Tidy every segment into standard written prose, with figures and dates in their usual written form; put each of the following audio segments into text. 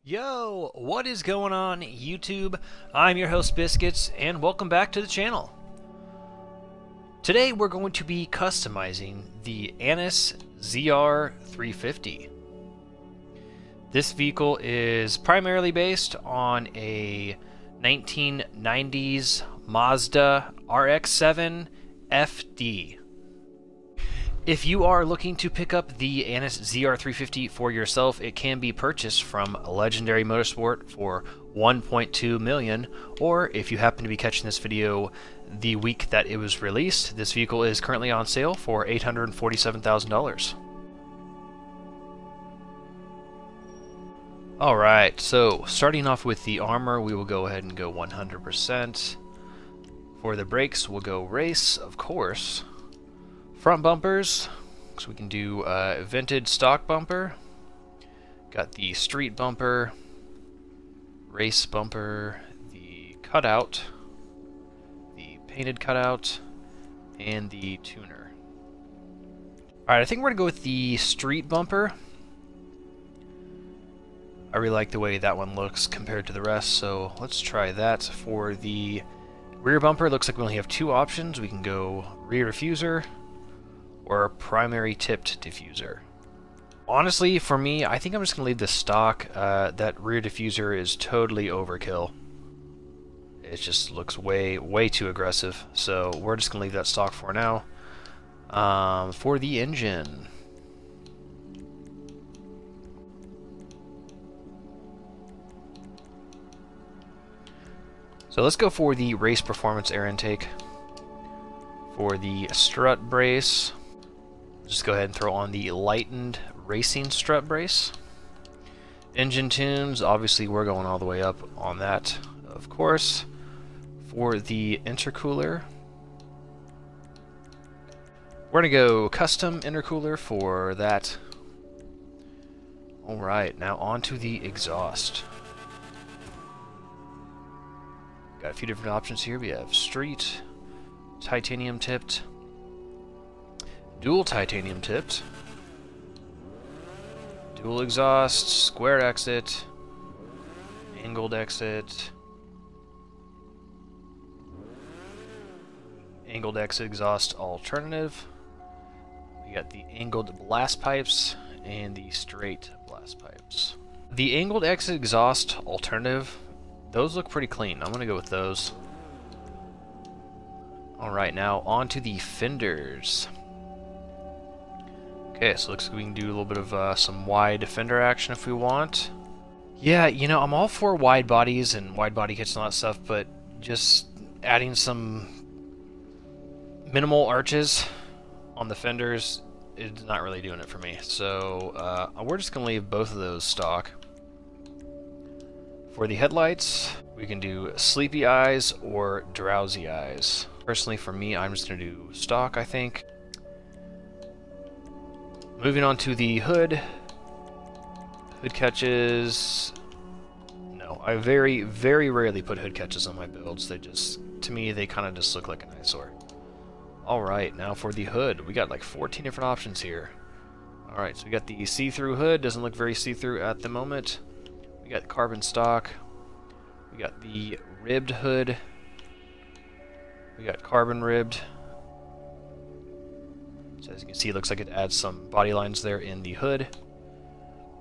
Yo, what is going on YouTube? I'm your host Biscuits and welcome back to the channel. Today we're going to be customizing the ZR350. This vehicle is primarily based on a 1990s Mazda RX-7 FD. If you are looking to pick up the ZR350 for yourself, it can be purchased from Legendary Motorsport for $1.2 million, or if you happen to be catching this video the week that it was released, this vehicle is currently on sale for $847,000. Alright, so starting off with the armor, we will go ahead and go 100%. For the brakes, we'll go race, of course. Front bumpers, so we can do vented stock bumper. Got the street bumper, race bumper, the cutout, the painted cutout, and the tuner. Alright, I think we're going to go with the street bumper. I really like the way that one looks compared to the rest, so let's try that. For the rear bumper, it looks like we only have two options. We can go rear diffuser or a primary tipped diffuser. Honestly, for me, I think I'm just going to leave this stock. That rear diffuser is totally overkill. It just looks way too aggressive. So we're just going to leave that stock for now. For the engine, so let's go for the race performance air intake. For the strut brace, just go ahead and throw on the lightened racing strut brace. Engine tunes, obviously we're going all the way up on that, of course. For the intercooler, we're going to go custom intercooler for that. Alright, now on to the exhaust. Got a few different options here. We have street, titanium tipped, dual titanium tipped, dual exhaust, square exit, angled exit, angled exit exhaust alternative. We got the angled blast pipes and the straight blast pipes. The angled exit exhaust alternative, those look pretty clean. I'm gonna go with those. Alright, now on to the fenders. Okay, so looks like we can do a little bit of some wide fender action if we want. Yeah, you know, I'm all for wide bodies and wide body kits and all that stuff, but just adding some minimal arches on the fenders is not really doing it for me. So we're just going to leave both of those stock. For the headlights, we can do sleepy eyes or drowsy eyes. Personally, for me, I'm just going to do stock, I think. Moving on to the hood. Hood catches. No, I very rarely put hood catches on my builds. They just, to me, they kind of just look like an eyesore. Alright, now for the hood. We got like 14 different options here. Alright, so we got the see-through hood. Doesn't look very see-through at the moment. We got carbon stock. We got the ribbed hood. We got carbon ribbed. So as you can see, it looks like it adds some body lines there in the hood.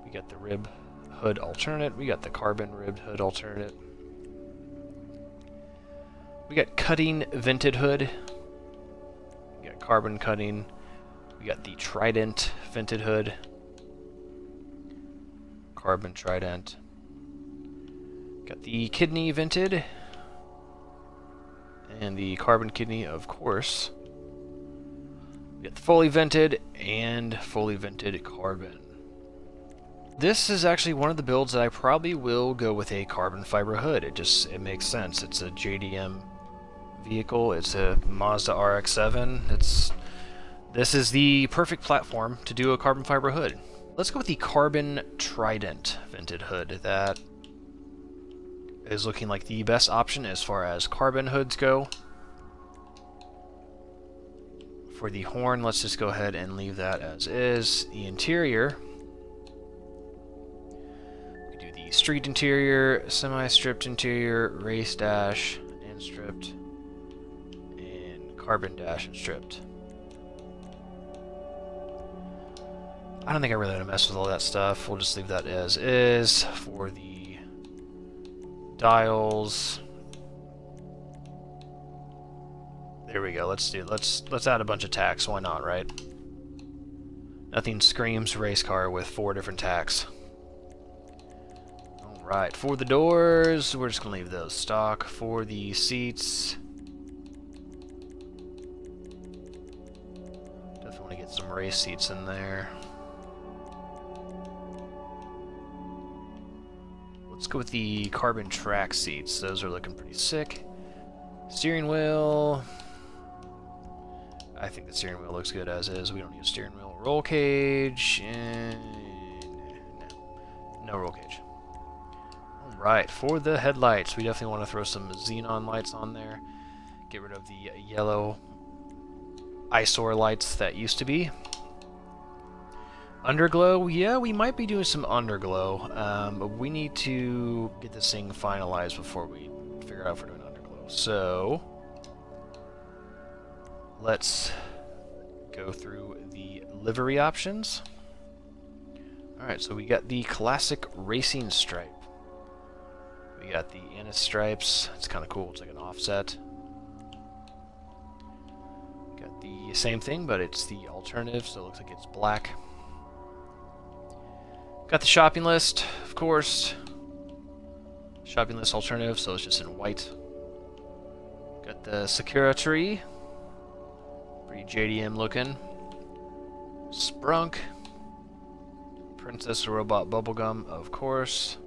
We got the rib hood alternate. We got the carbon ribbed hood alternate. We got cutting vented hood. We got carbon cutting. We got the trident vented hood. Carbon trident. Got the kidney vented. And the carbon kidney, of course. We got the fully vented and fully vented carbon. This is actually one of the builds that I probably will go with a carbon fiber hood. It makes sense. It's a JDM vehicle. It's a Mazda RX-7. This is the perfect platform to do a carbon fiber hood. Let's go with the carbon trident vented hood. That is looking like the best option as far as carbon hoods go. For the horn, let's just go ahead and leave that as is. The interior, we do the the street interior, semi-stripped interior, race dash and stripped, and carbon dash and stripped. I don't think I really want to mess with all that stuff. We'll just leave that as is. For the dials, there we go. Let's add a bunch of tacks. Why not, right? Nothing screams race car with 4 different tacks. All right. For the doors, we're just gonna leave those stock. For the seats, definitely want to get some race seats in there. Let's go with the carbon track seats. Those are looking pretty sick. Steering wheel. I think the steering wheel looks good as is. We don't need a steering wheel. Roll cage. And no roll cage. Alright, for the headlights, we definitely want to throw some xenon lights on there. Get rid of the yellow eyesore lights that used to be. Underglow, yeah, we might be doing some underglow, but we need to get this thing finalized before we figure out if we're doing underglow. So, let's go through the livery options. Alright, so we got the classic racing stripe. We got the Annis stripes. It's kind of cool, it's like an offset. Got the same thing, but it's the alternative, so it looks like it's black. Got the shopping list, of course. Shopping list alternative, so it's just in white. Got the Sakura tree. Pretty JDM looking. Sprunk. Princess Robot Bubblegum, of course.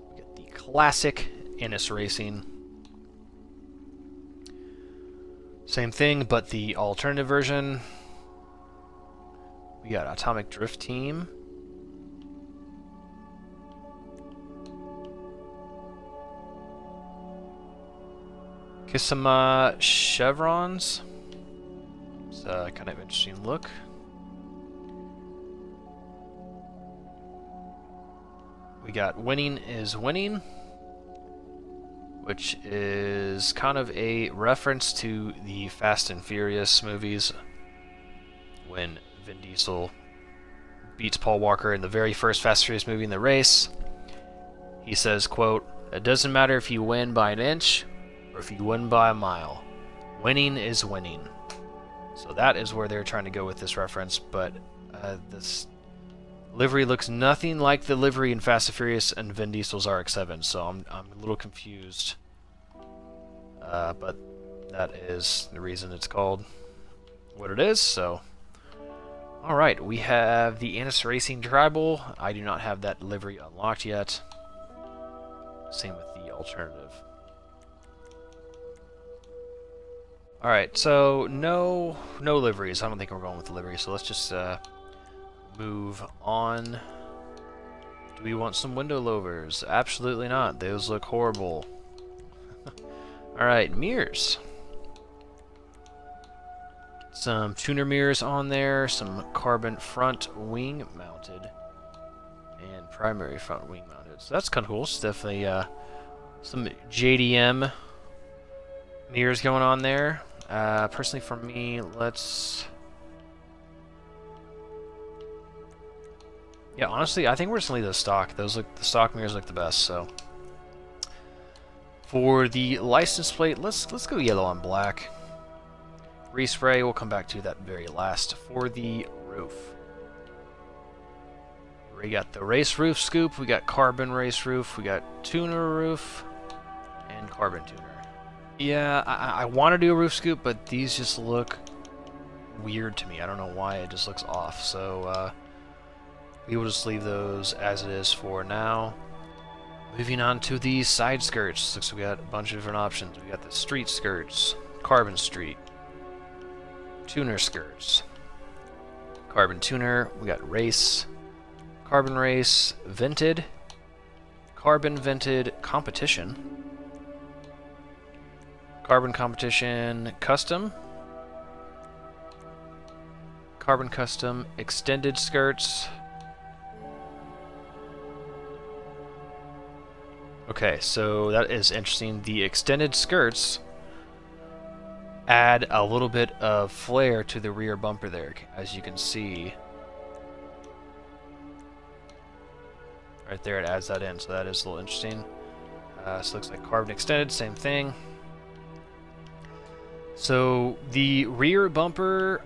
We got the classic Annis Racing. Same thing, but the alternative version. We got Atomic Drift Team. Kisama Chevrons. It's a kind of interesting look. We got Winning is Winning, which is kind of a reference to the Fast and Furious movies when Vin Diesel beats Paul Walker in the very first Fast and Furious movie in the race. He says, quote, "It doesn't matter if you win by an inch or if you win by a mile. Winning is winning." So that is where they're trying to go with this reference, but this livery looks nothing like the livery in Fast and Furious and Vin Diesel's RX-7, so I'm a little confused. But that is the reason it's called what it is, so... Alright, we have the Annis Racing Tribal. I do not have that livery unlocked yet. Same with the alternative. Alright, so no liveries. I don't think we're going with the livery, so let's just move on. Do we want some window louvers? Absolutely not. Those look horrible. Alright, mirrors. Some tuner mirrors on there, some carbon front wing mounted, and primary front wing mounted. So that's kind of cool. It's definitely some JDM mirrors going on there. Personally, for me, let's... Yeah, honestly, I think we're just gonna leave those stock. The stock mirrors look the best. So for the license plate, let's go yellow on black. Respray, we'll come back to that very last. For the roof, we got the race roof scoop, we got carbon race roof, we got tuner roof, and carbon tuner. Yeah, I want to do a roof scoop, but these just look weird to me. I don't know why, it just looks off. So we will just leave those as it is for now. Moving on to the side skirts. Looks like we got a bunch of different options. We got the street skirts, carbon street, tuner skirts, carbon tuner, we got race, carbon race, vented, carbon vented competition, carbon competition custom, carbon custom extended skirts, Okay, so that is interesting. The extended skirts add a little bit of flare to the rear bumper there, as you can see. Right there, it adds that in, so that is a little interesting. So it looks like carbon extended, same thing. So the rear bumper,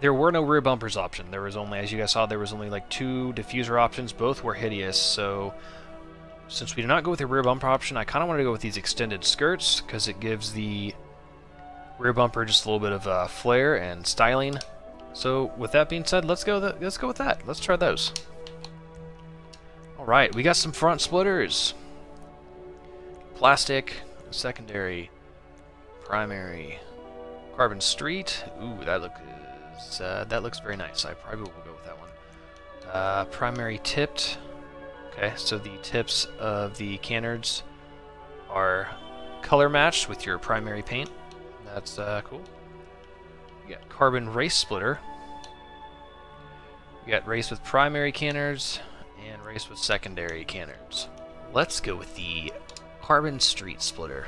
there were no rear bumpers option. There was only, as you guys saw, there was only like 2 diffuser options. Both were hideous, so since we did not go with the rear bumper option, I kind of want to go with these extended skirts because it gives the rear bumper just a little bit of flair and styling. So with that being said, let's go with that. Let's try those. All right, we got some front splitters. Plastic, secondary, primary, carbon street. Ooh, that looks very nice. I probably will go with that one. Primary tipped. Okay, so the tips of the canards are color matched with your primary paint. That's cool. We got carbon race splitter. We got race with primary canards and race with secondary canards. Let's go with the carbon street splitter.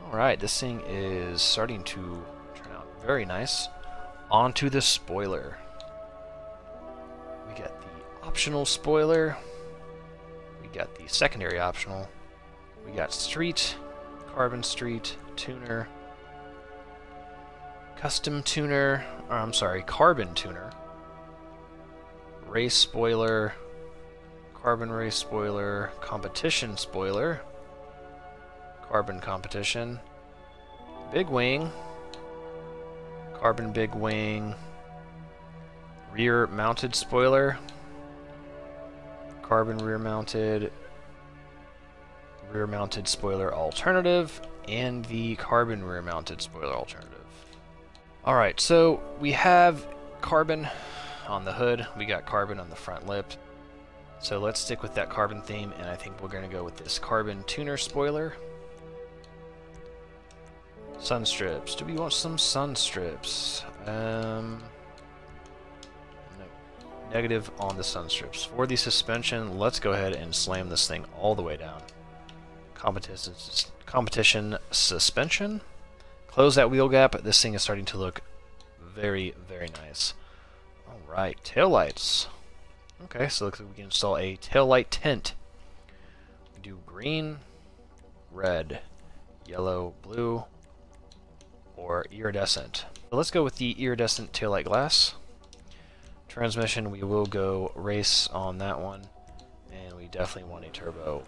Alright, this thing is starting to turn out very nice. Onto the spoiler. We got the optional spoiler. We got the secondary optional. We got street, carbon street, tuner, custom tuner, or I'm sorry, carbon tuner, race spoiler, carbon race spoiler, competition spoiler, carbon competition, big wing, carbon big wing, rear mounted spoiler, carbon rear mounted spoiler alternative, and the carbon rear mounted spoiler alternative. Alright, so we have carbon on the hood, we got carbon on the front lip. So let's stick with that carbon theme, and I think we're going to go with this carbon tuner spoiler. Sun strips. Do we want some sun strips? No. Negative on the sun strips. For the suspension, let's go ahead and slam this thing all the way down. Competition suspension. Close that wheel gap. This thing is starting to look very, very nice. Alright, taillights. Okay, so looks like we can install a taillight tint. We do green, red, yellow, blue, or iridescent. So let's go with the iridescent taillight glass. Transmission, we will go race on that one, and we definitely want a turbo.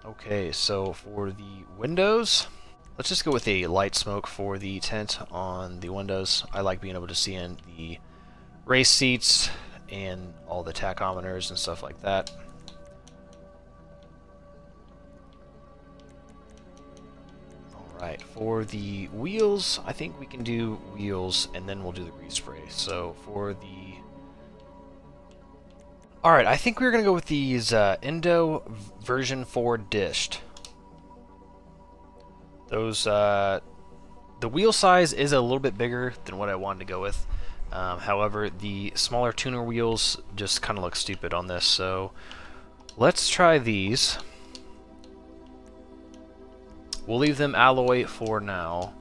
Okay, so for the windows, let's just go with a light smoke for the tint on the windows. I like being able to see in the race seats and all the tachometers and stuff like that. Alright, for the wheels, I think we can do wheels and then we'll do the respray. So for the... Alright, I think we're going to go with these Indo version 4 dished. Those, the wheel size is a little bit bigger than what I wanted to go with. However, the smaller tuner wheels just kind of look stupid on this, so let's try these. We'll leave them alloy for now.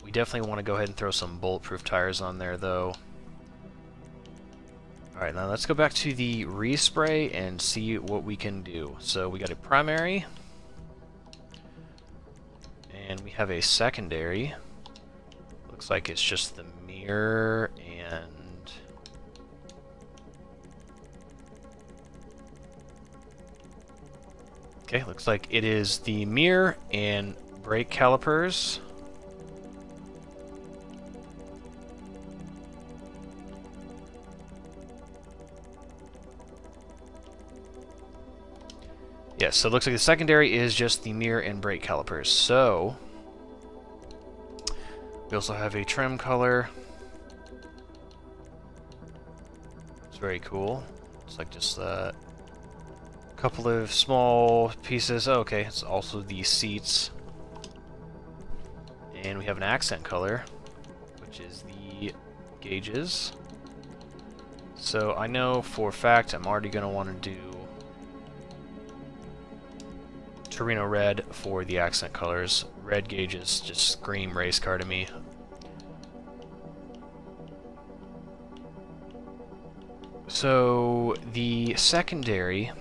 We definitely want to go ahead and throw some bulletproof tires on there, though. Alright, now let's go back to the respray and see what we can do. So we got a primary, and we have a secondary. Looks like it's just the mirror and... Okay, looks like it is the mirror and brake calipers. Yes, so it looks like the secondary is just the mirror and brake calipers. So, we also have a trim color. It's very cool. It's like just a couple of small pieces. Oh, okay, it's also the seats. And we have an accent color, which is the gauges. So I know for a fact I'm already going to want to do Torino red for the accent colors. Red gauges just scream race car to me. So the secondary,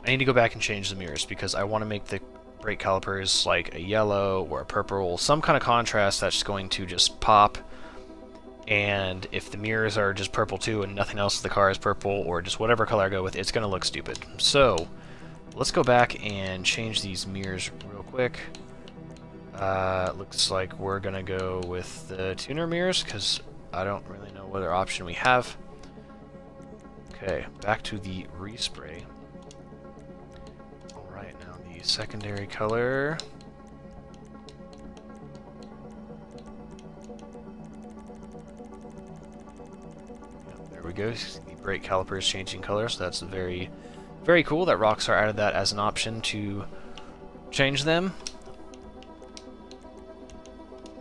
I need to go back and change the mirrors because I want to make the brake calipers like a yellow or a purple, some kind of contrast that's going to just pop. And if the mirrors are just purple too and nothing else in the car is purple, or just whatever color I go with, it's going to look stupid. So let's go back and change these mirrors real quick. Looks like we're going to go with the tuner mirrors because I don't really know what other option we have. Okay, back to the respray. Alright, now the secondary color. There we go. The brake caliper is changing color, so that's very, very cool that Rockstar added that as an option to change them.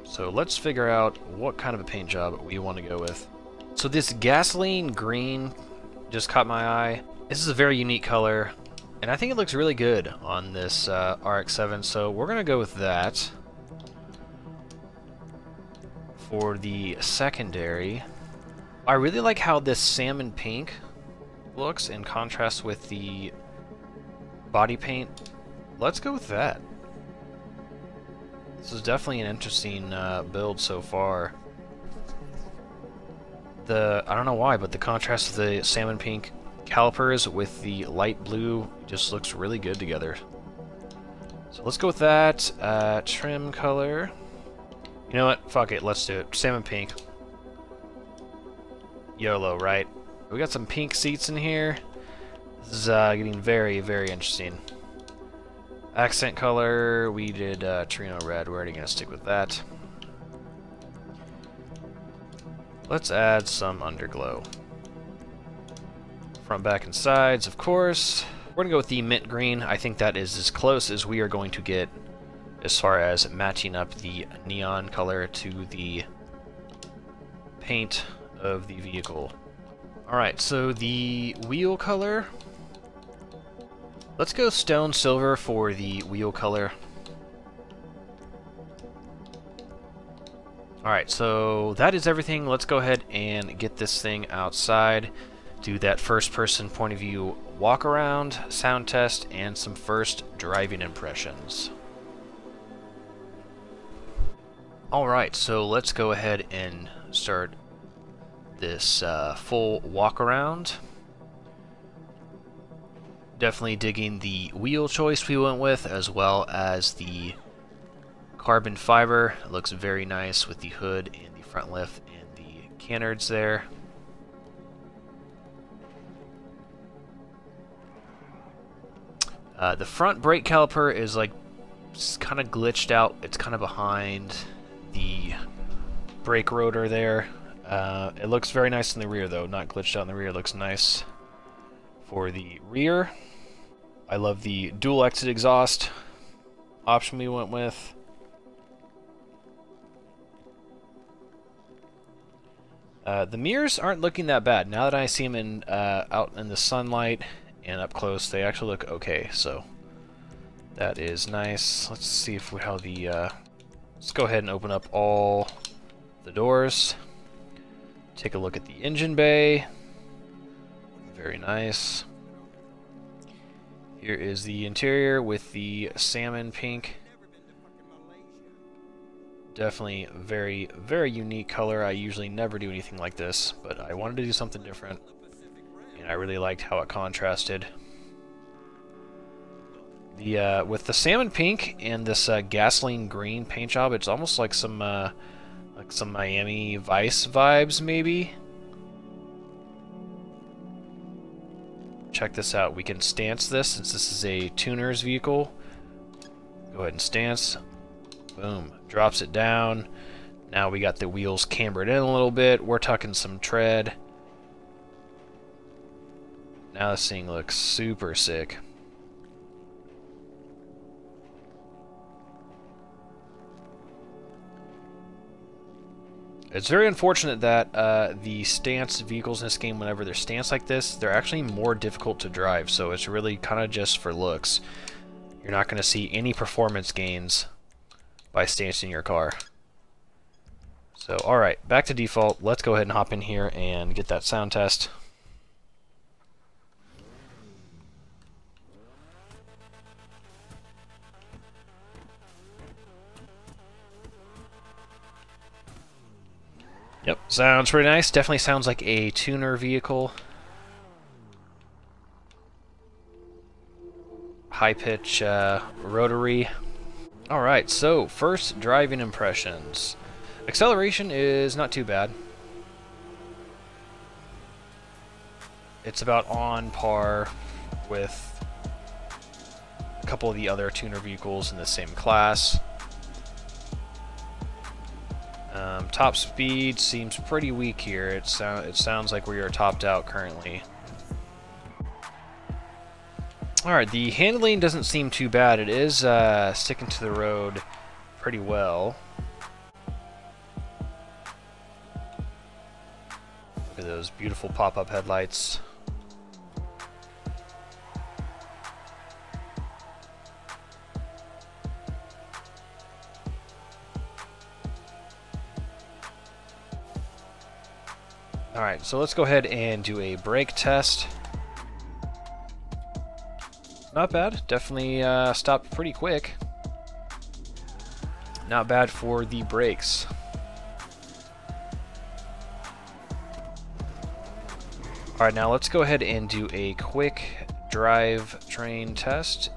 So let's figure out what kind of a paint job we want to go with. So this gasoline green just caught my eye. This is a very unique color, and I think it looks really good on this RX-7, so we're going to go with that. For the secondary, I really like how this salmon pink looks in contrast with the body paint. Let's go with that. This is definitely an interesting build so far. I don't know why, but the contrast of the salmon pink calipers with the light blue just looks really good together. So let's go with that. Trim color. You know what? Fuck it. Let's do it. Salmon pink. YOLO, right? We got some pink seats in here. This is getting very, very interesting. Accent color, we did Torino red. We're already going to stick with that. Let's add some underglow. Front, back, and sides, of course. We're going to go with the mint green. I think that is as close as we are going to get as far as matching up the neon color to the paint of the vehicle. Alright, so the wheel color. Let's go stone silver for the wheel color. Alright, so that is everything. Let's go ahead and get this thing outside. Do that first person point of view walk around, sound test, and some first driving impressions. Alright, so let's go ahead and start this full walk around. Definitely digging the wheel choice we went with, as well as the carbon fiber. It looks very nice with the hood and the front lift and the canards there. The front brake caliper is like kind of glitched out. It's kind of behind the brake rotor there. It looks very nice in the rear though, not glitched out in the rear. It looks nice for the rear. I love the dual exit exhaust option we went with. The mirrors aren't looking that bad. Now that I see them in out in the sunlight and up close, they actually look okay. So that is nice. Let's see if how the let's go ahead and open up all the doors. Take a look at the engine bay. Very nice. Here is the interior with the salmon pink. Definitely very, very unique color. I usually never do anything like this, but I wanted to do something different, and I really liked how it contrasted. The with the salmon pink and this gasoline green paint job, it's almost like some Miami Vice vibes, maybe. Check this out. We can stance this since this is a tuner's vehicle. Go ahead and stance. Boom. Drops it down. Now we got the wheels cambered in a little bit. We're tucking some tread. Now this thing looks super sick. It's very unfortunate that the stance vehicles in this game, whenever they're stanced like this, they're actually more difficult to drive, so it's really kind of just for looks. You're not going to see any performance gains by stancing your car. So, alright, back to default. Let's go ahead and hop in here and get that sound test. Yep, sounds pretty nice. Definitely sounds like a tuner vehicle. High pitch rotary. Alright, so first driving impressions. Acceleration is not too bad. It's about on par with a couple of the other tuner vehicles in the same class. Top speed seems pretty weak here. It sounds like we are topped out currently. Alright, the handling doesn't seem too bad. It is sticking to the road pretty well. Look at those beautiful pop-up headlights. Alright, so let's go ahead and do a brake test. Not bad. Definitely stopped pretty quick. Not bad for the brakes. Alright, now let's go ahead and do a quick drive train test.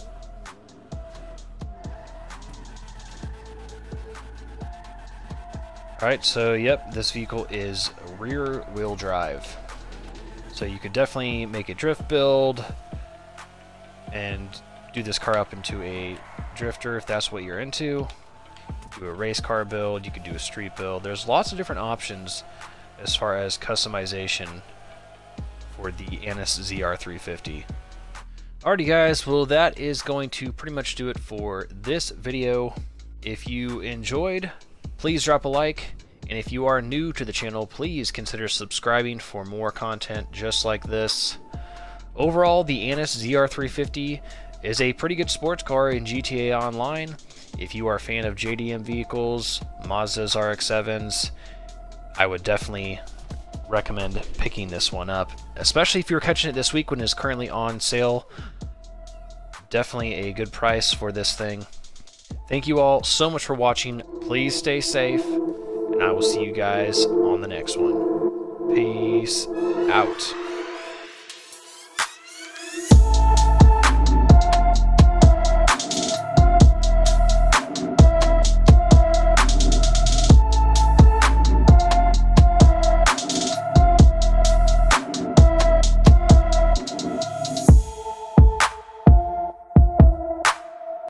Alright, so yep, this vehicle is rear wheel drive. So you could definitely make a drift build and do this car up into a drifter if that's what you're into. Do a race car build, you could do a street build. There's lots of different options as far as customization for the Annis ZR350. Alrighty guys, well that is going to pretty much do it for this video. If you enjoyed, please drop a like, and if you are new to the channel, please consider subscribing for more content just like this. Overall, the Annis ZR350 is a pretty good sports car in GTA Online. If you are a fan of JDM vehicles, Mazda's RX-7s, I would definitely recommend picking this one up, especially if you're catching it this week when it's currently on sale. Definitely a good price for this thing. Thank you all so much for watching. Please stay safe, and I will see you guys on the next one. Peace out.